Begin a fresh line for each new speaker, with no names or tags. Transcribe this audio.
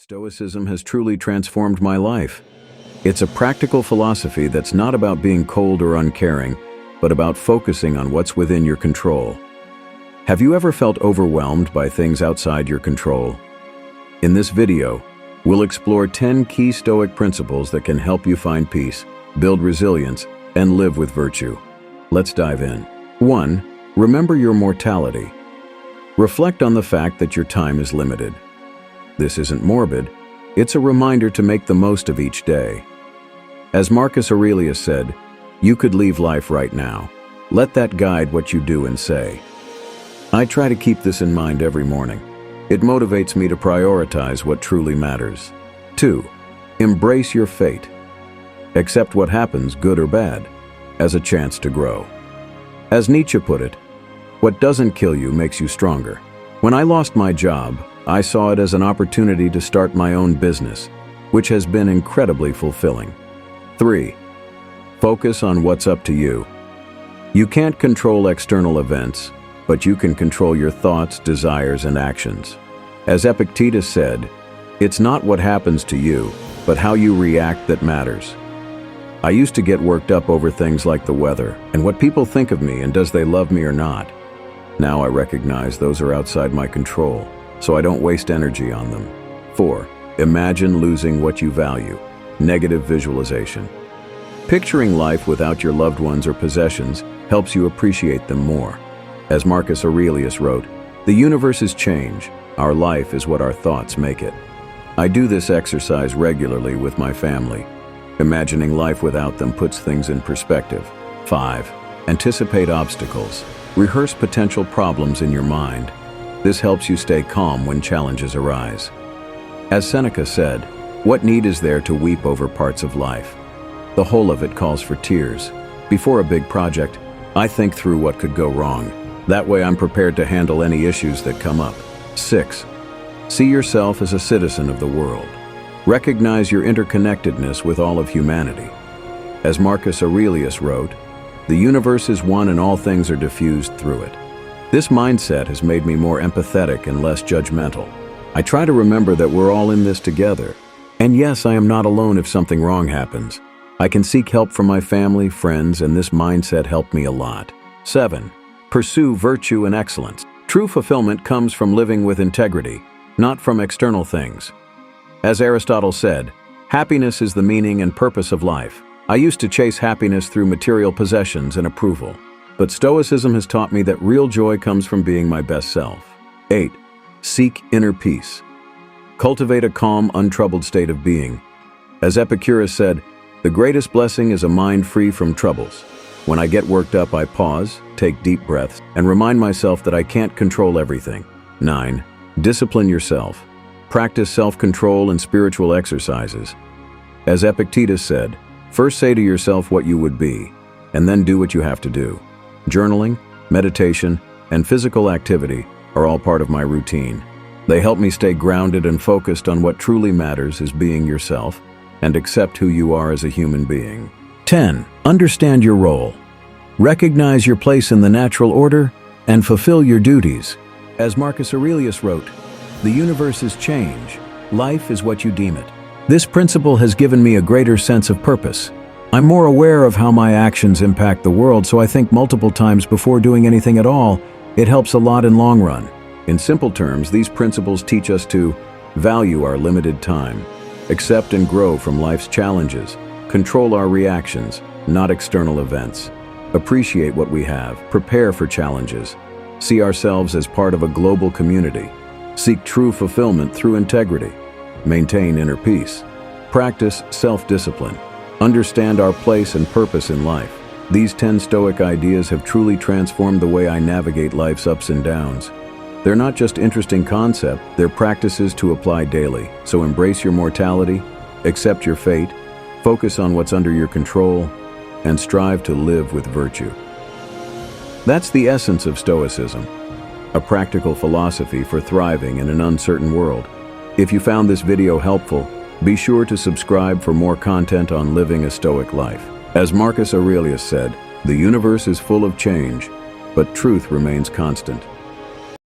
Stoicism has truly transformed my life. It's a practical philosophy that's not about being cold or uncaring, but about focusing on what's within your control. Have you ever felt overwhelmed by things outside your control? In this video, we'll explore 10 key Stoic principles that can help you find peace, build resilience, and live with virtue. Let's dive in. 1. Remember your mortality. Reflect on the fact that your time is limited. This isn't morbid, it's a reminder to make the most of each day. As Marcus Aurelius said, you could leave life right now. Let that guide what you do and say. I try to keep this in mind every morning. It motivates me to prioritize what truly matters. 2. Embrace your fate. Accept what happens, good or bad, as a chance to grow. As Nietzsche put it, what doesn't kill you makes you stronger. When I lost my job, I saw it as an opportunity to start my own business, which has been incredibly fulfilling. 3. Focus on what's up to you. You can't control external events, but you can control your thoughts, desires, and actions. As Epictetus said, it's not what happens to you, but how you react that matters. I used to get worked up over things like the weather and what people think of me and does they love me or not. Now I recognize those are outside my control, so I don't waste energy on them. 4. Imagine losing what you value. Negative visualization. Picturing life without your loved ones or possessions helps you appreciate them more. As Marcus Aurelius wrote, "The universe is change. Our life is what our thoughts make it." I do this exercise regularly with my family. Imagining life without them puts things in perspective. 5. Anticipate obstacles. Rehearse potential problems in your mind. This helps you stay calm when challenges arise. As Seneca said, what need is there to weep over parts of life? The whole of it calls for tears. Before a big project, I think through what could go wrong. That way I'm prepared to handle any issues that come up. 6. See yourself as a citizen of the world. Recognize your interconnectedness with all of humanity. As Marcus Aurelius wrote, "The universe is one and all things are diffused through it." This mindset has made me more empathetic and less judgmental. I try to remember that we're all in this together. And yes, I am not alone if something wrong happens. I can seek help from my family, friends, and this mindset helped me a lot. 7. Pursue virtue and excellence. True fulfillment comes from living with integrity, not from external things. As Aristotle said, happiness is the meaning and purpose of life. I used to chase happiness through material possessions and approval. But Stoicism has taught me that real joy comes from being my best self. 8. Seek inner peace. Cultivate a calm, untroubled state of being. As Epicurus said, the greatest blessing is a mind free from troubles. When I get worked up, I pause, take deep breaths, and remind myself that I can't control everything. 9. Discipline yourself. Practice self-control and spiritual exercises. As Epictetus said, first say to yourself what you would be, and then do what you have to do. Journaling, meditation, and physical activity are all part of my routine. They help me stay grounded and focused on what truly matters is being yourself and accept who you are as a human being. 10. Understand your role. Recognize your place in the natural order and fulfill your duties. As Marcus Aurelius wrote, "The universe is change. Life is what you deem it." This principle has given me a greater sense of purpose. I'm more aware of how my actions impact the world, so I think multiple times before doing anything at all. It helps a lot in long run. In simple terms, these principles teach us to value our limited time, accept and grow from life's challenges, control our reactions, not external events, appreciate what we have, prepare for challenges, see ourselves as part of a global community, seek true fulfillment through integrity, maintain inner peace, practice self-discipline, understand our place and purpose in life. These 10 Stoic ideas have truly transformed the way I navigate life's ups and downs. They're not just interesting concepts, they're practices to apply daily. So embrace your mortality, accept your fate, focus on what's under your control, and strive to live with virtue. That's the essence of Stoicism, a practical philosophy for thriving in an uncertain world. If you found this video helpful, be sure to subscribe for more content on living a Stoic life. As Marcus Aurelius said, the universe is full of change, but truth remains constant.